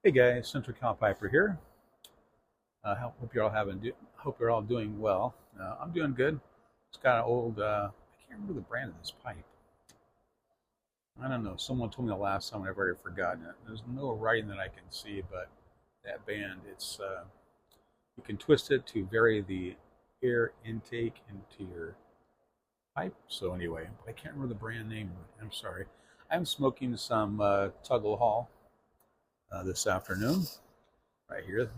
Hey guys, Central Cal Piper here. Hope you're all doing well. I'm doing good. It's got an old. I can't remember the brand of this pipe. I don't know. Someone told me the last time. I've already forgotten it. There's no writing that I can see, but that band. You can twist it to vary the air intake into your pipe. So anyway, I can't remember the brand name. I'm sorry. I'm smoking some Tuggle Hall this afternoon, right here.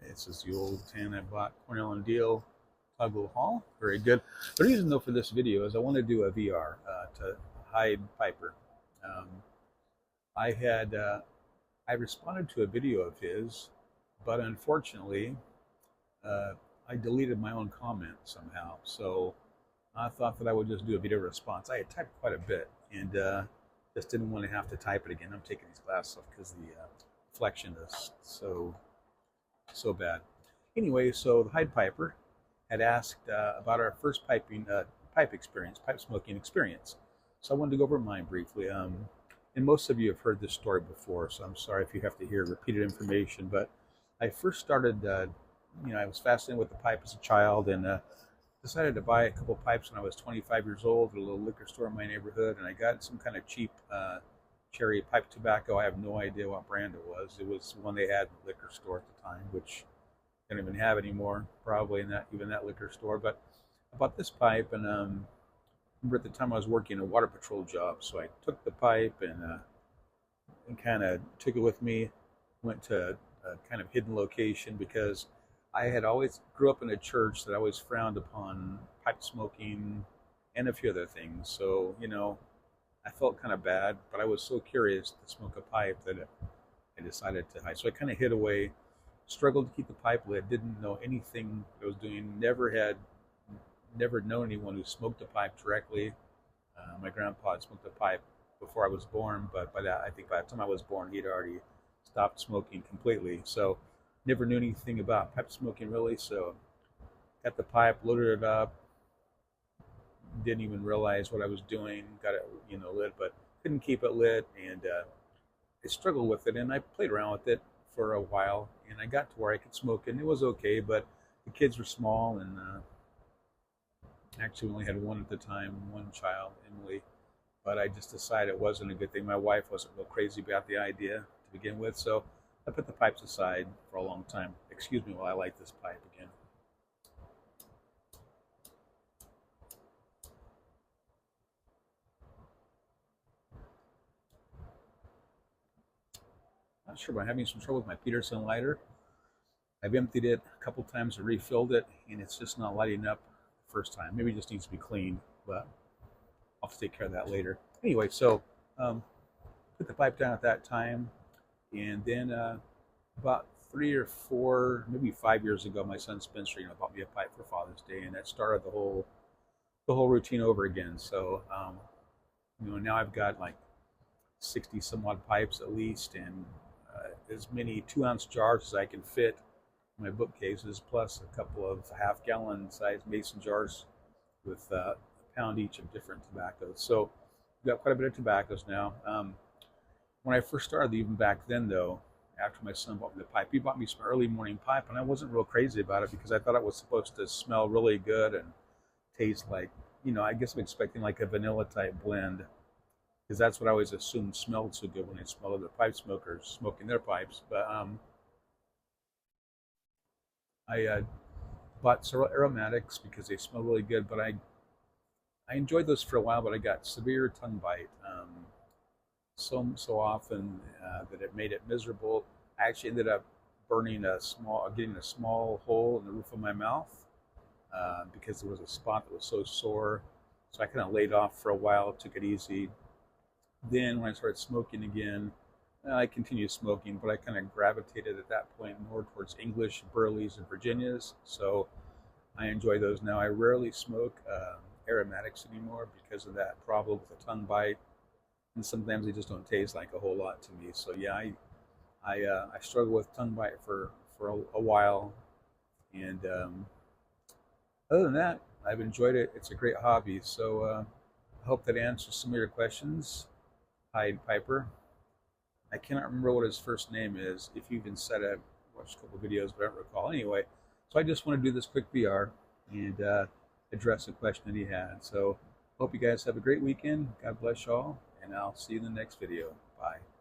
This is the old tin I bought, Cornell and Deal Tuggle Hall. Very good. The reason though for this video is I want to do a VR to Hyde Piper. Um, I had I responded to a video of his, but unfortunately uh, I deleted my own comment somehow. So I thought that I would just do a video response. I had typed quite a bit and just didn't want to have to type it again. I'm taking these glasses off because the reflection is so bad. Anyway, so the Hyde Piper had asked about our first pipe smoking experience. So I wanted to go over mine briefly. And most of you have heard this story before, so I'm sorry if you have to hear repeated information. But I first started, I was fascinated with the pipe as a child, and decided to buy a couple pipes when I was 25 years old at a little liquor store in my neighborhood, and I got some kind of cheap cherry pipe tobacco. I have no idea what brand it was. It was one they had in the liquor store at the time, which I don't even have anymore, probably in that liquor store. But I bought this pipe, and remember at the time I was working a water patrol job, so I took the pipe and kind of took it with me. Went to a kind of hidden location because I had always grew up in a church that always frowned upon pipe smoking and a few other things. So I felt kind of bad, but I was so curious to smoke a pipe that I decided to hide. So I kind of hid away, struggled to keep the pipe lit, didn't know anything I was doing, never known anyone who smoked a pipe directly. My grandpa had smoked a pipe before I was born, but I think by the time I was born, he'd already stopped smoking completely. So never knew anything about pipe smoking really. So got the pipe, loaded it up, didn't even realize what I was doing. Got it, lit, but couldn't keep it lit, and I struggled with it. And I played around with it for a while, and I got to where I could smoke it, and it was okay. But the kids were small, and actually we only had one at the time, one child, Emily. But I just decided it wasn't a good thing. My wife wasn't real crazy about the idea to begin with, so I put the pipes aside for a long time. Excuse me while I light this pipe again. Not sure, but I'm having some trouble with my Peterson lighter. I've emptied it a couple times and refilled it, and it's just not lighting up the first time. Maybe it just needs to be cleaned, but I'll have to take care of that later. Anyway, so put the pipe down at that time, and then about 3 or 4, maybe 5 years ago, my son Spencer, bought me a pipe for Father's Day, and that started the whole routine over again. So now I've got like 60 some odd pipes at least, and as many 2-ounce jars as I can fit in my bookcases, plus a couple of half-gallon size mason jars with a pound each of different tobaccos. So we've got quite a bit of tobaccos now. When I first started, even back then though, after my son bought me the pipe, he bought me some early morning pipe, and I wasn't real crazy about it because I thought it was supposed to smell really good and taste like, I guess I'm expecting like a vanilla type blend, because that's what I always assumed smelled so good when I smelled other pipe smokers smoking their pipes. But I bought several aromatics because they smell really good, but I enjoyed those for a while, but I got severe tongue bite so often that it made it miserable. I actually ended up getting a small hole in the roof of my mouth because there was a spot that was so sore. So I kind of laid off for a while, took it easy. Then when I started smoking again, I continued smoking, but I kind of gravitated at that point more towards English, Burleys, and Virginias. So I enjoy those now. I rarely smoke aromatics anymore because of that problem with the tongue bite, and sometimes they just don't taste like a whole lot to me. So yeah, I struggle with tongue bite for a while, and other than that, I've enjoyed it. It's a great hobby. So I hope that answers some of your questions, Hyde Piper. I cannot remember what his first name is. If you even said it, I've watched a couple videos, but I don't recall. Anyway, so I just want to do this quick VR and address a question that he had. So hope you guys have a great weekend. God bless y'all, and I'll see you in the next video. Bye.